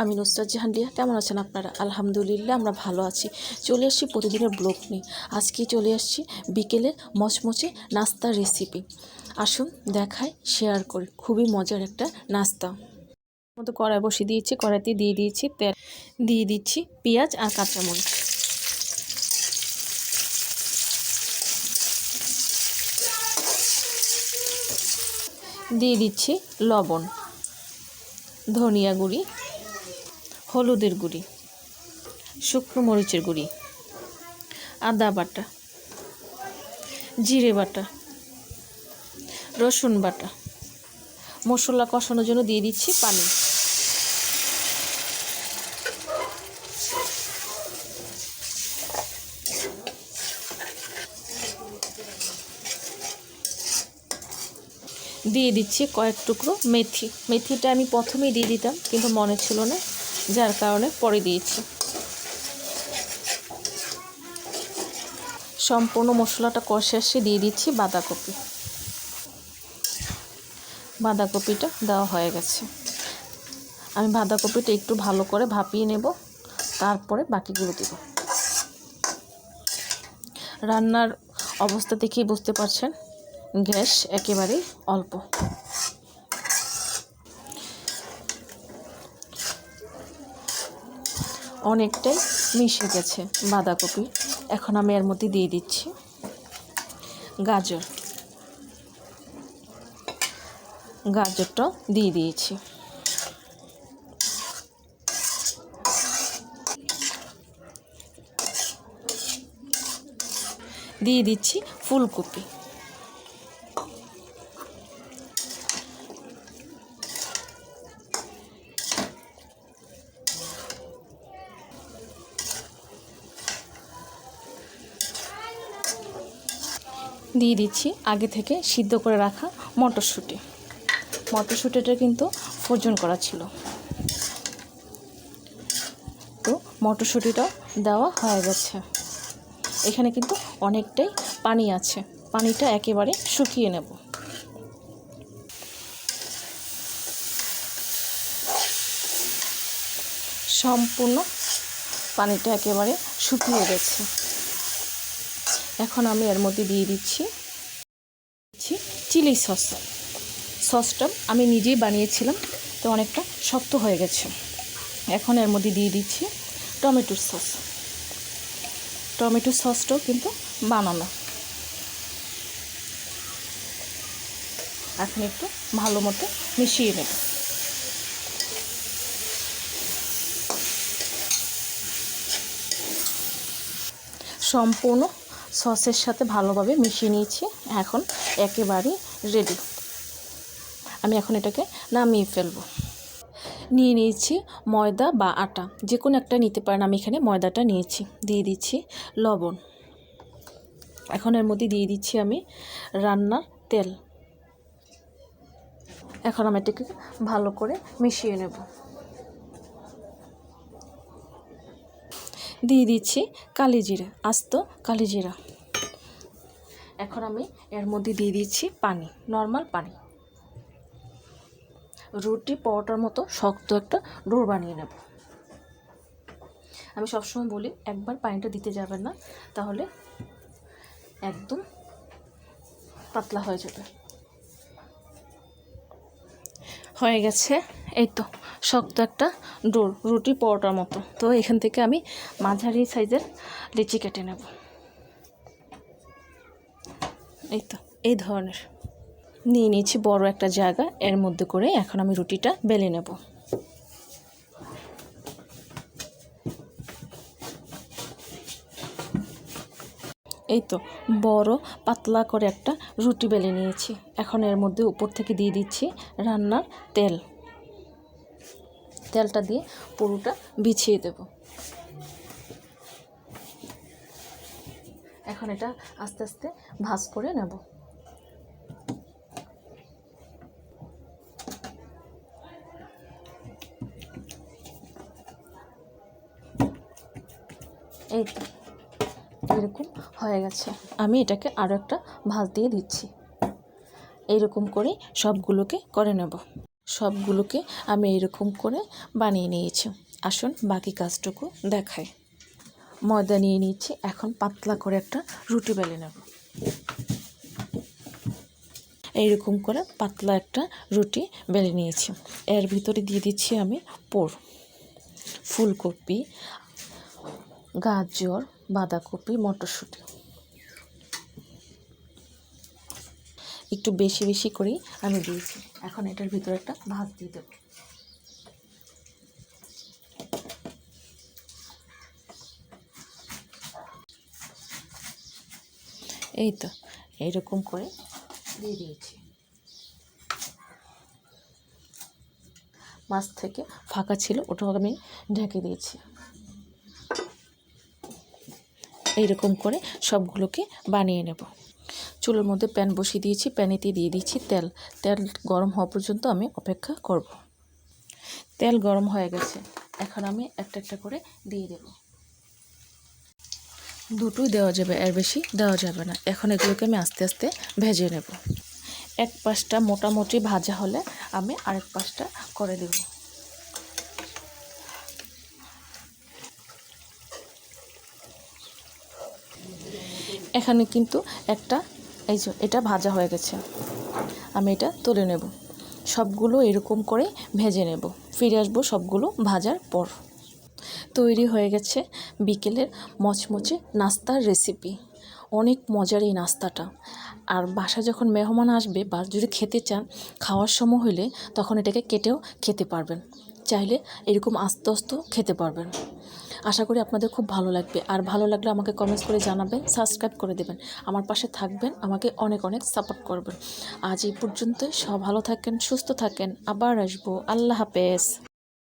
আমি নুসরাত জাহান লিয়া। কেমন আছেন আপনারা? আলহামদুলিল্লাহ আমরা ভালো আছি। চলে আসছি প্রতিদিনের ব্লগ নিয়ে। আজকে চলে আসছি বিকেলে মচমচে নাস্তার রেসিপি। আসুন দেখাই, শেয়ার করি। খুবই মজার একটা নাস্তা। মতো কড়াই বসিয়ে দিয়েছি, কড়াইতে দিয়ে দিয়েছি তেল, দিয়ে দিচ্ছি পেঁয়াজ আর কাঁচামরিচ, দিয়ে দিচ্ছি লবণ, ধনিয়া গুঁড়ি, হলুদের গুঁড়ি, শুকনো মরিচের গুঁড়ি, আদা বাটা, জিরে বাটা, রসুন বাটা। মশলা কষানোর জন্য দিয়ে দিচ্ছি পানি। দিয়ে দিচ্ছি কয়েক টুকরো মেথি। মেথিটা আমি প্রথমেই দিয়ে দিতাম, কিন্তু মনে ছিল না, যার কারণে পরে দিয়েছি। সম্পূর্ণ মশলাটা কষে দিয়ে দিচ্ছি বাঁধাকপি। বাঁধাকপিটা দেওয়া হয়ে গেছে। আমি বাঁধাকপিটা একটু ভালো করে ভাপিয়ে নেব, তারপরে বাকিগুলো দেব। রান্নার অবস্থা দেখেই বুঝতে পারছেন, গ্যাস একেবারেই অল্প। অনেকটাই মিশে গেছে বাঁধাকপি। এখন আমি এর মধ্যে দিয়ে দিচ্ছি গাজরটা দিয়ে দিয়েছি। দিয়ে দিচ্ছি ফুলকপি। দিয়ে দিচ্ছি আগে থেকে সিদ্ধ করে রাখা মটরশুঁটি। মটরশুঁটিটা কিন্তু ফ্রোজেন করা ছিল, তো মটরশুঁটিটাও দেওয়া হয়ে গেছে। এখানে কিন্তু অনেকটাই পানি আছে, পানিটা একেবারে শুকিয়ে নেব। সম্পূর্ণ পানিটা একেবারে শুকিয়ে গেছে। এখন আমি এর মধ্যে দিয়ে দিচ্ছি চিলি সসটা আমি নিজেই বানিয়েছিলাম, তো অনেকটা শক্ত হয়ে গেছে। এখন এর মধ্যে দিয়ে দিচ্ছি টমেটো সসটাও কিন্তু বানানো। এখন একটু ভালো মতো মিশিয়ে নেব। সম্পূর্ণ সসের সাথে ভালোভাবে মিশিয়ে নিয়েছি। এখন একেবারে রেডি। আমি এখন এটাকে নামিয়ে ফেলবো। নিয়ে নিয়েছি ময়দা বা আটা, যে কোনো একটা নিতে পারেন। আমি এখানে ময়দাটা নিয়েছি। দিয়ে দিচ্ছি লবণ। এখন এর মধ্যে দিয়ে দিচ্ছি আমি রান্নার তেল। এখন আমি এটাকে ভালো করে মিশিয়ে নেব। দিয়ে দিচ্ছি কালিজিরা, আস্ত কালিজিরা। এখন আমি এর মধ্যে দিয়ে দিচ্ছি পানি, নর্মাল পানি। রুটি পরোটার মতো শক্ত একটা ডোর বানিয়ে নেব। আমি সবসময় বলি, একবার পানিটা দিতে যাবেন না, তাহলে একদম পাতলা হয়ে যাবে। হয়ে গেছে, এই তো শক্ত একটা ডোর, রুটি পরোটার মতো। তো এখান থেকে আমি মাঝারি সাইজের লিচি কেটে নেব। এই তো এই ধরনের নিয়ে নিয়েছি বড় একটা জায়গা, এর মধ্যে করে এখন আমি রুটিটা বেলে নেব। এই তো বড় পাতলা করে একটা রুটি বেলে নিয়েছি। এখন এর মধ্যে উপর থেকে দিয়ে দিচ্ছি রান্নার তেলটা দিয়ে পুরোটা বিছিয়ে দেব। এখন এটা আস্তে আস্তে ভাঁজ করে নেব। এই তো এরকম হয়ে গেছে। আমি এটাকে আরও একটা ভাঁজ দিয়ে দিচ্ছি। এইরকম করে সবগুলোকে করে নেব। সবগুলোকে আমি এরকম করে বানিয়ে নিয়েছি। আসুন বাকি কাজটুকু দেখাই। ময়দা নিয়ে নিয়েছি, এখন পাতলা করে একটা রুটি বেলে নেব। এইরকম করে পাতলা একটা রুটি বেলে নিয়েছি। এর ভিতরে দিয়ে দিচ্ছি আমি ফুলকপি, গাজর, বাঁধাকপি, মটরশুঁটি। একটু বেশি বেশি করেই আমি দিয়েছি। এখন এটার ভিতরে একটা ভাত দিয়ে দেব। এই তো এইরকম করে দিয়ে দিয়েছি। মাছ থেকে ফাঁকা ছিল, ওটাও আমি ঢেকে দিয়েছি। এইরকম করে সবগুলোকে বানিয়ে নেব। চুলোর মধ্যে প্যান বসিয়ে দিয়েছি, প্যানেতে দিয়ে দিচ্ছি তেল। তেল গরম হওয়া পর্যন্ত আমি অপেক্ষা করব। তেল গরম হয়ে গেছে, এখন আমি একটা একটা করে দিয়ে দেব। দুটোই দেওয়া যাবে, এর বেশি দেওয়া যাবে না। এখন এগুলোকে আমি আস্তে আস্তে ভেজে নেব। এক পাশটা মোটামুটি ভাজা হলে আমি আরেক পাশটা করে দেব। এখানে কিন্তু এটা ভাজা হয়ে গেছে, আমি এটা তুলে নেব। সবগুলো এরকম করে ভেজে নেব, ফিরে আসবো সবগুলো ভাজার পর। তৈরি হয়ে গেছে বিকেলের মচমচে নাস্তার রেসিপি। অনেক মজার এই নাস্তাটা। আর বাসায় যখন মেহমান আসবে বা যদি খেতে চান, খাওয়ার সময় হলে তখন এটাকে কেটেও খেতে পারবেন। চাইলে এরকম আস্তে আস্তেও খেতে পারবেন। আশা করি আপনাদের খুব ভালো লাগবে। আর ভালো লাগলে আমাকে কমেন্টস করে জানাবেন, সাবস্ক্রাইব করে দেবেন, আমার পাশে থাকবেন, আমাকে অনেক অনেক সাপোর্ট করবেন। আজ এই পর্যন্তই। সব ভালো থাকেন, সুস্থ থাকেন, আবার আসবো। আল্লাহ হাফেজ।